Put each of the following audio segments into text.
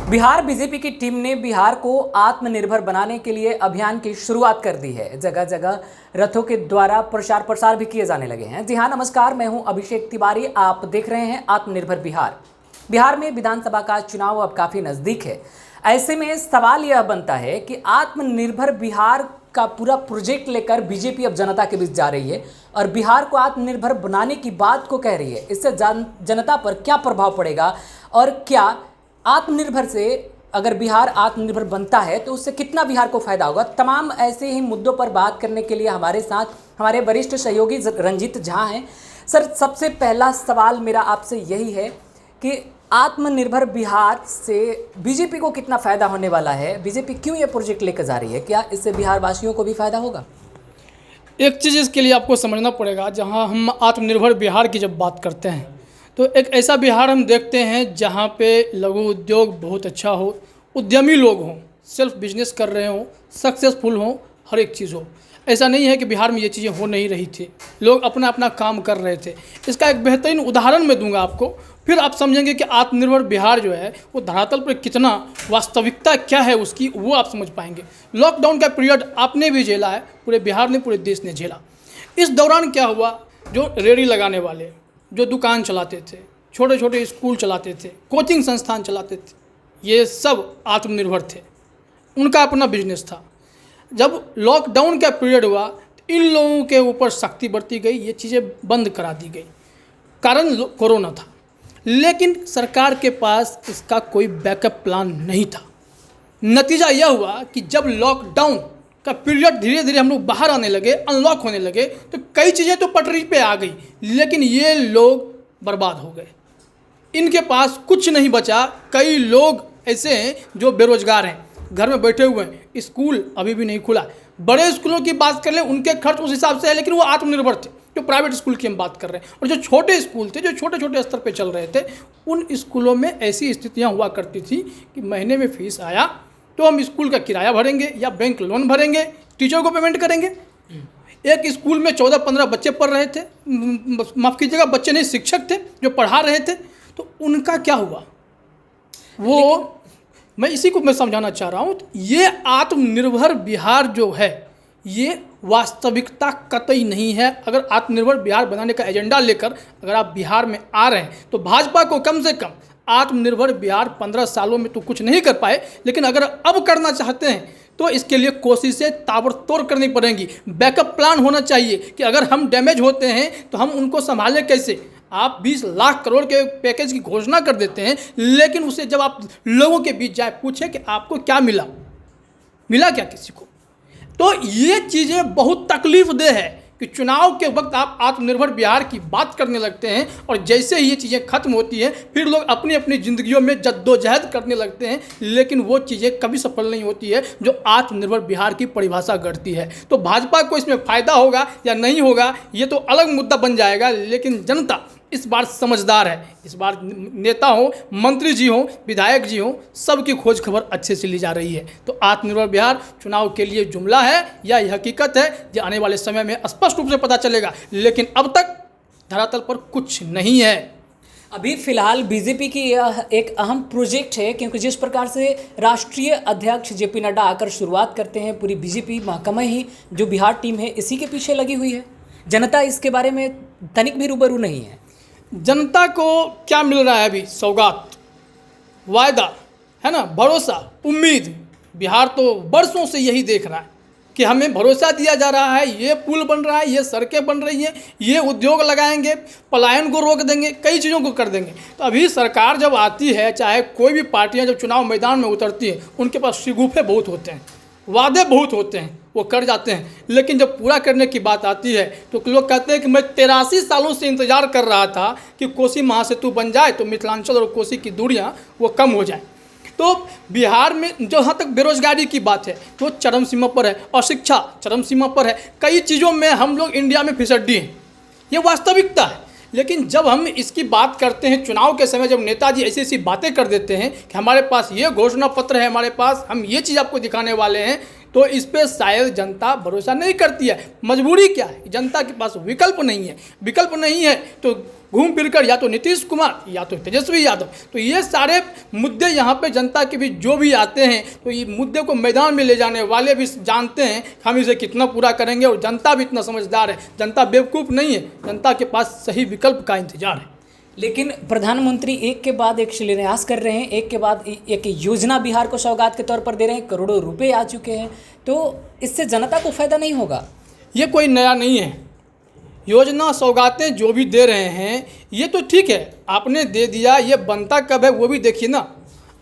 Bihar BJP की team ने बिहार को आत्मनिर्भर बनाने के लिए अभियान की शुरुआत कर दी है। जगह जगह रथों के द्वारा प्रचार प्रसार भी किए जाने लगे हैं। जी हाँ, नमस्कार, मैं हूं अभिषेक तिवारी। आप देख रहे हैं आत्मनिर्भर बिहार। बिहार में विधानसभा का चुनाव अब काफी नजदीक है। ऐसे में सवाल यह बनता है कि आत्मनिर्भर बिहार का पूरा प्रोजेक्ट लेकर बीजेपी अब जनता के बीच जा रही है और बिहार को आत्मनिर्भर बनाने की बात को कह रही है। इससे जनता पर क्या प्रभाव पड़ेगा और क्या आत्मनिर्भर से अगर बिहार आत्मनिर्भर बनता है तो उससे कितना बिहार को फायदा होगा। तमाम ऐसे ही मुद्दों पर बात करने के लिए हमारे साथ हमारे वरिष्ठ सहयोगी रंजीत झा हैं। सर, सबसे पहला सवाल मेरा आपसे यही है कि आत्मनिर्भर बिहार से बीजेपी को कितना फायदा होने वाला है, बीजेपी क्यों ये प्रोजेक्ट लेकर जा रही है, क्या इससे बिहार वासियों को भी फायदा होगा? एक चीज़ इसके लिए आपको समझना पड़ेगा, जहां हम आत्मनिर्भर बिहार की जब बात करते हैं तो एक ऐसा बिहार हम देखते हैं जहां पे लघु उद्योग बहुत अच्छा हो, उद्यमी लोग हों, सेल्फ बिजनेस कर रहे हों, सक्सेसफुल हों, हर एक चीज़ हो। ऐसा नहीं है कि बिहार में ये चीज़ें हो नहीं रही थी, लोग अपना अपना काम कर रहे थे। इसका एक बेहतरीन उदाहरण मैं दूंगा आपको, फिर आप समझेंगे कि आत्मनिर्भर बिहार जो है वो धरातल पर कितना वास्तविकता क्या है उसकी, वो आप समझ पाएंगे। लॉकडाउन का पीरियड आपने भी झेला है, पूरे बिहार ने, पूरे देश ने झेला। इस दौरान क्या हुआ, जो रेहड़ी लगाने वाले, जो दुकान चलाते थे, छोटे छोटे स्कूल चलाते थे, कोचिंग संस्थान चलाते थे, ये सब आत्मनिर्भर थे, उनका अपना बिजनेस था। जब लॉकडाउन का पीरियड हुआ तो इन लोगों के ऊपर सख्ती बरती गई, ये चीज़ें बंद करा दी गई, कारण कोरोना था। लेकिन सरकार के पास इसका कोई बैकअप प्लान नहीं था। नतीजा यह हुआ कि जब लॉकडाउन का पीरियड धीरे धीरे हम लोग बाहर आने लगे, अनलॉक होने लगे, तो कई चीज़ें तो पटरी पे आ गई, लेकिन ये लोग बर्बाद हो गए। इनके पास कुछ नहीं बचा। कई लोग ऐसे हैं जो बेरोजगार हैं, घर में बैठे हुए हैं, स्कूल अभी भी नहीं खुला। बड़े स्कूलों की बात कर ले, उनके खर्च उस हिसाब से है, लेकिन वो आत्मनिर्भर थे। जो प्राइवेट स्कूल की हम बात कर रहे हैं, और जो छोटे स्कूल थे, जो छोटे छोटे स्तर पे चल रहे थे, उन स्कूलों में ऐसी स्थितियां हुआ करती थी कि महीने में फीस आया तो हम स्कूल का किराया भरेंगे या बैंक लोन भरेंगे, टीचर को पेमेंट करेंगे। एक स्कूल में 14-15 बच्चे पढ़ रहे थे, माफ़ कीजिएगा, बच्चे नहीं, शिक्षक थे जो पढ़ा रहे थे। तो उनका क्या हुआ, वो मैं इसी को मैं समझाना चाह रहा हूँ। ये आत्मनिर्भर बिहार जो है ये वास्तविकता कतई नहीं है। अगर आत्मनिर्भर बिहार बनाने का एजेंडा लेकर अगर आप बिहार में आ रहे हैं तो भाजपा को कम से कम आत्मनिर्भर बिहार 15 सालों में तो कुछ नहीं कर पाए, लेकिन अगर अब करना चाहते हैं तो इसके लिए कोशिशें ताबड़तोड़ करनी पड़ेंगी। बैकअप प्लान होना चाहिए कि अगर हम डैमेज होते हैं तो हम उनको संभालें कैसे। आप 20 लाख करोड़ के पैकेज की घोषणा कर देते हैं, लेकिन उसे जब आप लोगों के बीच जाए, पूछे कि आपको क्या मिला, मिला क्या किसी को? तो ये चीज़ें बहुत तकलीफदेह है कि चुनाव के वक्त आप आत्मनिर्भर बिहार की बात करने लगते हैं और जैसे ही ये चीज़ें खत्म होती हैं फिर लोग अपनी अपनी ज़िंदगियों में जद्दोजहद करने लगते हैं, लेकिन वो चीज़ें कभी सफल नहीं होती है जो आत्मनिर्भर बिहार की परिभाषा गढ़ती है। तो भाजपा को इसमें फ़ायदा होगा या नहीं होगा ये तो अलग मुद्दा बन जाएगा, लेकिन जनता इस बार समझदार है। इस बार नेता हो, मंत्री जी हो, विधायक जी हो, सबकी खोज खबर अच्छे से ली जा रही है। तो आत्मनिर्भर बिहार चुनाव के लिए जुमला है या यह हकीकत है, ये आने वाले समय में स्पष्ट रूप से पता चलेगा, लेकिन अब तक धरातल पर कुछ नहीं है। अभी फिलहाल बीजेपी की यह एक अहम प्रोजेक्ट है, क्योंकि जिस प्रकार से राष्ट्रीय अध्यक्ष जेपी नड्डा आकर शुरुआत करते हैं, पूरी बीजेपी महकमा ही जो बिहार टीम है इसी के पीछे लगी हुई है। जनता इसके बारे में तनिक भी रूबरू नहीं है। जनता को क्या मिल रहा है अभी? सौगात, वायदा, है ना, भरोसा, उम्मीद। बिहार तो बरसों से यही देख रहा है कि हमें भरोसा दिया जा रहा है, ये पुल बन रहा है, ये सड़कें बन रही हैं, ये उद्योग लगाएंगे, पलायन को रोक देंगे, कई चीज़ों को कर देंगे। तो अभी सरकार जब आती है, चाहे कोई भी पार्टियां जब चुनाव मैदान में उतरती हैं, उनके पास शिगुफे बहुत होते हैं, वादे बहुत होते हैं, वो कर जाते हैं, लेकिन जब पूरा करने की बात आती है तो लोग कहते हैं कि मैं 83 सालों से इंतजार कर रहा था कि कोसी महासेतु बन जाए तो मिथिलांचल और कोसी की दूरियां वो कम हो जाएं। तो बिहार में जहाँ तक बेरोजगारी की बात है तो चरम सीमा पर है, और शिक्षा चरम सीमा पर है। कई चीज़ों में हम लोग इंडिया में फिसड्डी हैं, ये वास्तविकता है। लेकिन जब हम इसकी बात करते हैं चुनाव के समय, जब नेताजी ऐसी ऐसी बातें कर देते हैं कि हमारे पास ये घोषणा पत्र है, हमारे पास हम ये चीज़ आपको दिखाने वाले हैं, तो इस पर शायद जनता भरोसा नहीं करती है। मजबूरी क्या है? जनता के पास विकल्प नहीं है। विकल्प नहीं है तो घूम फिर कर या तो नीतीश कुमार या तो तेजस्वी यादव। तो ये सारे मुद्दे यहाँ पे जनता के बीच जो भी आते हैं तो ये मुद्दे को मैदान में ले जाने वाले भी जानते हैं हम इसे कितना पूरा करेंगे, और जनता भी इतना समझदार है, जनता बेवकूफ़ नहीं है, जनता के पास सही विकल्प का इंतजार है। लेकिन प्रधानमंत्री एक के बाद एक शिलान्यास कर रहे हैं, एक के बाद एक योजना बिहार को सौगात के तौर पर दे रहे हैं, करोड़ों रुपए आ चुके हैं, तो इससे जनता को फायदा नहीं होगा? ये कोई नया नहीं है, योजना सौगातें जो भी दे रहे हैं ये तो ठीक है, आपने दे दिया, ये बनता कब है वो भी देखिए ना।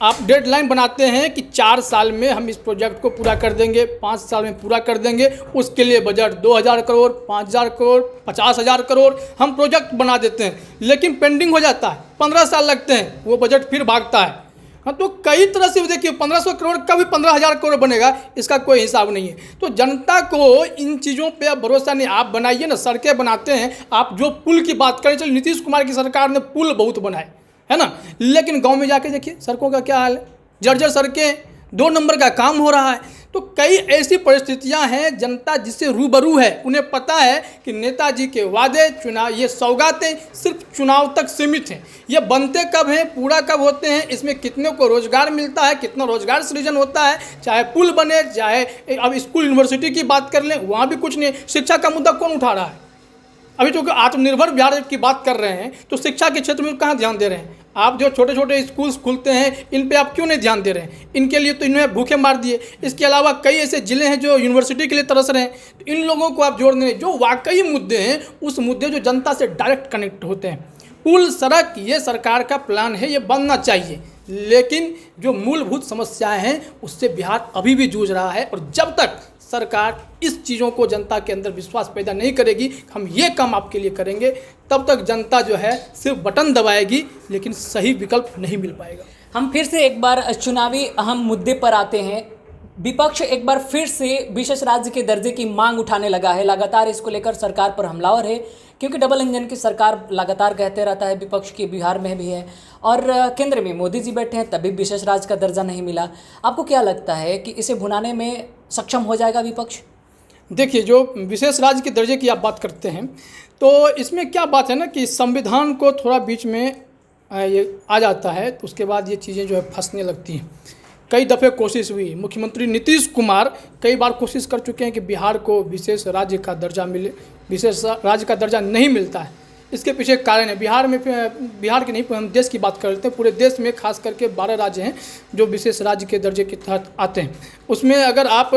आप डेडलाइन बनाते हैं कि 4 साल में हम इस प्रोजेक्ट को पूरा कर देंगे, 5 साल में पूरा कर देंगे, उसके लिए बजट 2000 करोड़, 5000 करोड़, 50,000 करोड़ हम प्रोजेक्ट बना देते हैं, लेकिन पेंडिंग हो जाता है, 15 साल लगते हैं, वो बजट फिर भागता है। हाँ, तो कई तरह से देखिए 1500 करोड़ का भी 15,000 करोड़ बनेगा, इसका कोई हिसाब नहीं है। तो जनता को इन चीज़ों पे अब भरोसा नहीं। आप बनाइए ना, सड़कें बनाते हैं, आप जो पुल की बात करें, चलिए नीतीश कुमार की सरकार ने पुल बहुत बनाए है ना, लेकिन गांव में जाके देखिए सड़कों का क्या हाल है, जर्जर सड़कें, 2 नंबर का काम हो रहा है। तो कई ऐसी परिस्थितियां हैं, जनता जिससे रूबरू है, उन्हें पता है कि नेताजी के वादे, चुनाव, ये सौगातें सिर्फ चुनाव तक सीमित हैं। ये बनते कब हैं, पूरा कब होते हैं, इसमें कितने को रोजगार मिलता है, कितना रोजगार सृजन होता है, चाहे पुल बने, चाहे अब स्कूल यूनिवर्सिटी की बात कर लें, वहाँ भी कुछ नहीं। शिक्षा का मुद्दा कौन उठा रहा है? अभी तो आत्मनिर्भर बिहार की बात कर रहे हैं, तो शिक्षा के क्षेत्र में कहाँ ध्यान दे रहे हैं? आप जो छोटे छोटे स्कूल्स खुलते हैं, इन पे आप क्यों नहीं ध्यान दे रहे हैं? इनके लिए तो इन्हें भूखे मार दिए। इसके अलावा कई ऐसे ज़िले हैं जो यूनिवर्सिटी के लिए तरस रहे हैं, तो इन लोगों को आप जोड़ दें जो वाकई मुद्दे हैं, उस मुद्दे जो जनता से डायरेक्ट कनेक्ट होते हैं। पुल, सड़क, ये सरकार का प्लान है, ये बनना चाहिए, लेकिन जो मूलभूत समस्याएं हैं उससे बिहार अभी भी जूझ रहा है। और जब तक सरकार इस चीज़ों को जनता के अंदर विश्वास पैदा नहीं करेगी, हम ये काम आपके लिए करेंगे, तब तक जनता जो है सिर्फ बटन दबाएगी, लेकिन सही विकल्प नहीं मिल पाएगा। हम फिर से एक बार चुनावी अहम मुद्दे पर आते हैं। विपक्ष एक बार फिर से विशेष राज्य के दर्जे की मांग उठाने लगा है, लगातार इसको लेकर सरकार पर हमलावर है, क्योंकि डबल इंजन की सरकार लगातार कहते रहता है, विपक्ष की बिहार में भी है, और केंद्र में मोदी जी बैठे हैं, तभी विशेष राज्य का दर्जा नहीं मिला। आपको क्या लगता है कि इसे भुनाने में सक्षम हो जाएगा विपक्ष? देखिए, जो विशेष राज्य के दर्जे की आप बात करते हैं, तो इसमें क्या बात है ना कि संविधान को थोड़ा बीच में ये आ जाता है, तो उसके बाद ये चीज़ें जो है फंसने लगती हैं। कई दफ़े कोशिश हुई, मुख्यमंत्री नीतीश कुमार कई बार कोशिश कर चुके हैं कि बिहार को विशेष राज्य का दर्जा मिले, विशेष राज्य का दर्जा नहीं मिलता है। इसके पीछे एक कारण है, बिहार के नहीं, हम देश की बात करते हैं, पूरे देश में खास करके 12 राज्य हैं जो विशेष राज्य के दर्जे के तहत आते हैं। उसमें अगर आप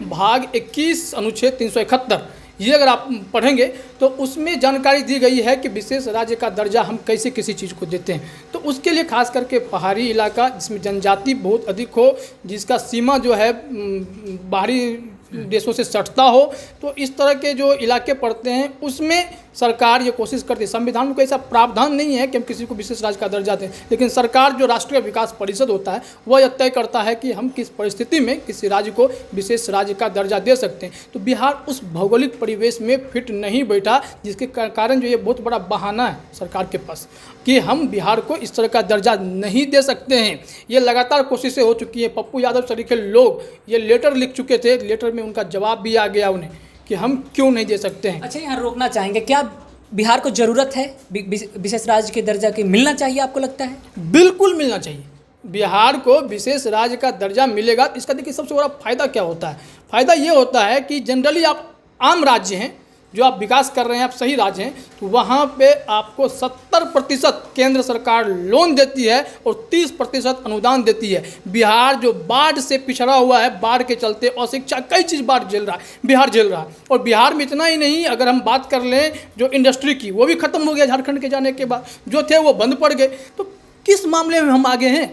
भाग 21 अनुच्छेद 371 ये अगर आप पढ़ेंगे तो उसमें जानकारी दी गई है कि विशेष राज्य का दर्जा हम कैसे किसी चीज़ को देते हैं। तो उसके लिए खास करके पहाड़ी इलाका जिसमें जनजाति बहुत अधिक हो, जिसका सीमा जो है बाहरी देशों से सटता हो, तो इस तरह के जो इलाके पड़ते हैं उसमें सरकार ये कोशिश करती है। संविधान में कोई ऐसा प्रावधान नहीं है कि हम किसी को विशेष राज्य का दर्जा दें, लेकिन सरकार जो राष्ट्रीय विकास परिषद होता है वह यह तय करता है कि हम किस परिस्थिति में किसी राज्य को विशेष राज्य का दर्जा दे सकते हैं। तो बिहार उस भौगोलिक परिवेश में फिट नहीं बैठा, जिसके कारण जो ये बहुत बड़ा बहाना है सरकार के पास कि हम बिहार को इस तरह का दर्जा नहीं दे सकते हैं। ये लगातार कोशिशें हो चुकी हैं। पप्पू यादव सरीखे लोग ये लेटर लिख चुके थे, लेटर में उनका जवाब भी आ गया उन्हें कि हम क्यों नहीं दे सकते हैं। अच्छा, यहाँ रोकना चाहेंगे, क्या बिहार को ज़रूरत है विशेष राज्य के दर्जा की? मिलना चाहिए आपको लगता है? बिल्कुल मिलना चाहिए। बिहार को विशेष राज्य का दर्जा मिलेगा तो इसका देखिए सबसे बड़ा फ़ायदा क्या होता है। फ़ायदा ये होता है कि जनरली आप आम राज्य हैं, जो आप विकास कर रहे हैं, आप सही राज्य हैं, तो वहाँ पे आपको 70% केंद्र सरकार लोन देती है और 30% अनुदान देती है। बिहार जो बाढ़ से पिछड़ा हुआ है, बाढ़ के चलते अशिक्षा कई चीज़ बाढ़ झेल रहा है, बिहार झेल रहा है। और बिहार में इतना ही नहीं, अगर हम बात कर लें जो इंडस्ट्री की, वो भी ख़त्म हो गया झारखंड के जाने के बाद, जो थे वो बंद पड़ गए। तो किस मामले में हम आगे हैं?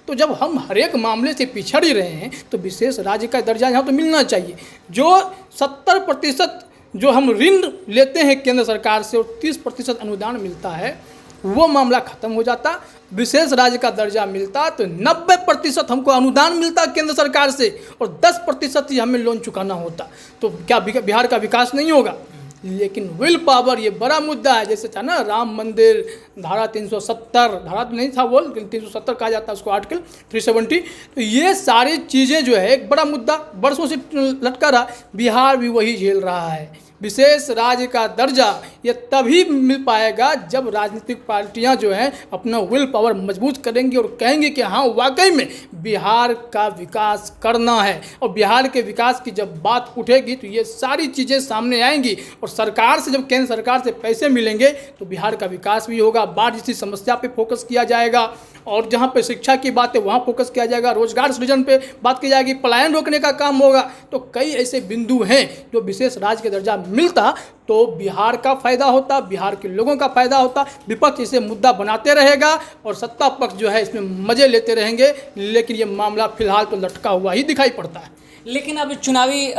तो जब हम हर एक मामले से पिछड़ ही रहे हैं तो विशेष राज्य का दर्जा यहाँ तो मिलना चाहिए। जो 70% जो हम ऋण लेते हैं केंद्र सरकार से और 30% अनुदान मिलता है, वो मामला ख़त्म हो जाता। विशेष राज्य का दर्जा मिलता तो 90% हमको अनुदान मिलता केंद्र सरकार से और 10% ही हमें लोन चुकाना होता। तो क्या बिहार का विकास नहीं होगा? लेकिन विल पावर ये बड़ा मुद्दा है। जैसे था ना राम मंदिर, धारा 370, धारा तो नहीं था वो, लेकिन 370 कहा जाता है उसको, आर्टिकल 370। तो ये सारी चीज़ें जो है एक बड़ा मुद्दा बरसों से लटका रहा, बिहार भी वही झेल रहा है। विशेष राज्य का दर्जा ये तभी मिल पाएगा जब राजनीतिक पार्टियां जो हैं अपना विल पावर मजबूत करेंगी और कहेंगे कि हाँ वाकई में बिहार का विकास करना है। और बिहार के विकास की जब बात उठेगी तो ये सारी चीज़ें सामने आएंगी और सरकार से जब केंद्र सरकार से पैसे मिलेंगे तो बिहार का विकास भी होगा। बाढ़ जैसी समस्या पे फोकस किया जाएगा और जहाँ पे शिक्षा की बात है वहाँ फोकस किया जाएगा, रोजगार सृजन पे बात की जाएगी, पलायन रोकने का काम होगा। तो कई ऐसे बिंदु हैं जो विशेष राज्य का दर्जा मिलता तो बिहार का फायदा होता, बिहार के लोगों का फायदा होता। विपक्ष इसे मुद्दा बनाते रहेगा और सत्ता पक्ष जो है इसमें मजे लेते रहेंगे, लेकिन ये मामला फिलहाल तो लटका हुआ ही दिखाई पड़ता है। लेकिन अब चुनावी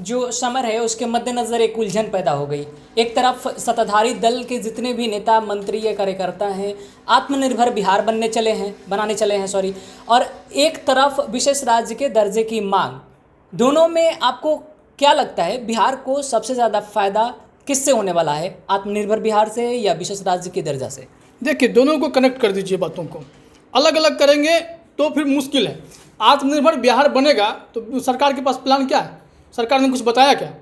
जो समर है उसके मद्देनज़र एक उलझन पैदा हो गई। एक तरफ सत्ताधारी दल के जितने भी नेता मंत्री या कार्यकर्ता हैं आत्मनिर्भर बिहार बनाने चले हैं और एक तरफ विशेष राज्य के दर्जे की मांग। दोनों में आपको क्या लगता है बिहार को सबसे ज़्यादा फ़ायदा किससे होने वाला है, आत्मनिर्भर बिहार से या विशेष राज्य के दर्जा से? देखिए, दोनों को कनेक्ट कर दीजिए, बातों को अलग अलग करेंगे तो फिर मुश्किल है। आत्मनिर्भर बिहार बनेगा तो सरकार के पास प्लान क्या है? सरकार ने कुछ बताया क्या?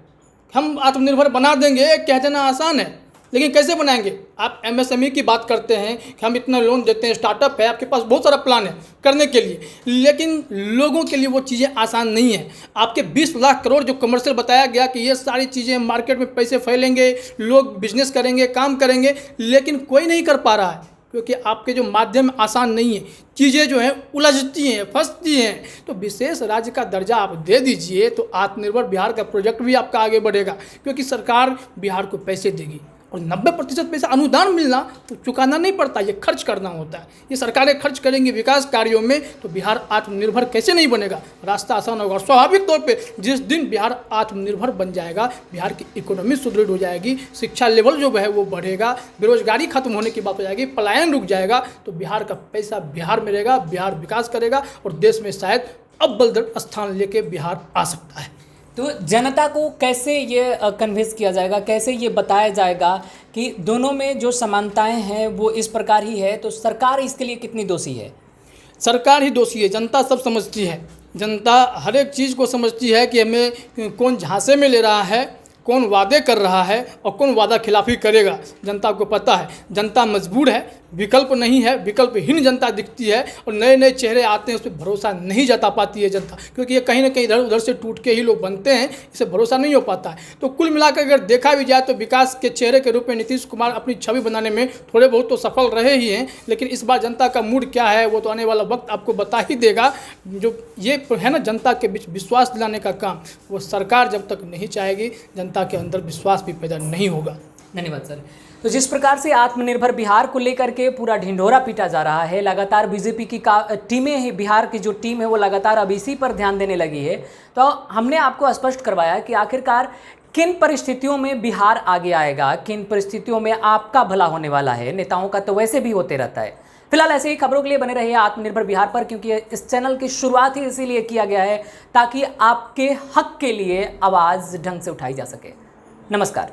हम आत्मनिर्भर बना देंगे कह देना आसान है, लेकिन कैसे बनाएंगे? आप एमएसएमई की बात करते हैं कि हम इतना लोन देते हैं, स्टार्टअप है, आपके पास बहुत सारा प्लान है करने के लिए, लेकिन लोगों के लिए वो चीज़ें आसान नहीं है। आपके 20 लाख करोड़ जो कमर्शियल बताया गया कि ये सारी चीज़ें मार्केट में पैसे फैलेंगे, लोग बिजनेस करेंगे, काम करेंगे, लेकिन कोई नहीं कर पा रहा है क्योंकि आपके जो माध्यम आसान नहीं है, चीज़ें जो हैं उलझती हैं, फंसती हैं। तो विशेष राज्य का दर्जा आप दे दीजिए तो आत्मनिर्भर बिहार का प्रोजेक्ट भी आपका आगे बढ़ेगा, क्योंकि सरकार बिहार को पैसे देगी और 90% पैसा अनुदान मिलना तो चुकाना नहीं पड़ता, ये खर्च करना होता है। ये सरकारें खर्च करेंगी विकास कार्यों में तो बिहार आत्मनिर्भर कैसे नहीं बनेगा? रास्ता आसान होगा। और स्वाभाविक तौर पे जिस दिन बिहार आत्मनिर्भर बन जाएगा बिहार की इकोनॉमी सुदृढ़ हो जाएगी, शिक्षा लेवल जो है वो बढ़ेगा, बेरोजगारी खत्म होने की बात हो जाएगी, पलायन रुक जाएगा, तो बिहार का पैसा बिहार में रहेगा, बिहार विकास करेगा और देश में शायद अव्वल स्थान लेके बिहार आ सकता है। तो जनता को कैसे ये कन्विंस किया जाएगा, कैसे ये बताया जाएगा कि दोनों में जो समानताएं हैं वो इस प्रकार ही है, तो सरकार इसके लिए कितनी दोषी है? सरकार ही दोषी है, जनता सब समझती है। जनता हर एक चीज़ को समझती है कि हमें कौन झांसे में ले रहा है, कौन वादे कर रहा है और कौन वादा खिलाफी करेगा। जनता को पता है, जनता मजबूर है, विकल्प नहीं है, विकल्पहीन जनता दिखती है और नए नए चेहरे आते हैं, उस पर भरोसा नहीं जता पाती है जनता, क्योंकि ये कहीं ना कहीं इधर उधर से टूट के ही लोग बनते हैं, इसे भरोसा नहीं हो पाता है। तो कुल मिलाकर अगर देखा भी जाए तो विकास के चेहरे के रूप में नीतीश कुमार अपनी छवि बनाने में थोड़े बहुत तो सफल रहे ही हैं, लेकिन इस बार जनता का मूड क्या है वो तो आने वाला वक्त आपको बता ही देगा। जो ये है ना जनता के बीच विश्वास दिलाने का काम, वो सरकार जब तक नहीं चाहेगी जनता के अंदर विश्वास भी पैदा नहीं होगा। धन्यवाद सर। तो जिस प्रकार से आत्मनिर्भर बिहार को लेकर के पूरा ढिंढोरा पीटा जा रहा है, लगातार बीजेपी की टीमें ही, बिहार की जो टीम है वो लगातार अब इसी पर ध्यान देने लगी है, तो हमने आपको स्पष्ट करवाया कि आखिरकार किन परिस्थितियों में बिहार आगे आएगा, किन परिस्थितियों में आपका भला होने वाला है। नेताओं का तो वैसे भी होते रहता है। फिलहाल ऐसे ही खबरों के लिए बने रहिए आत्मनिर्भर बिहार पर, क्योंकि इस चैनल की शुरुआत ही इसीलिए किया गया है ताकि आपके हक के लिए आवाज़ ढंग से उठाई जा सके। नमस्कार।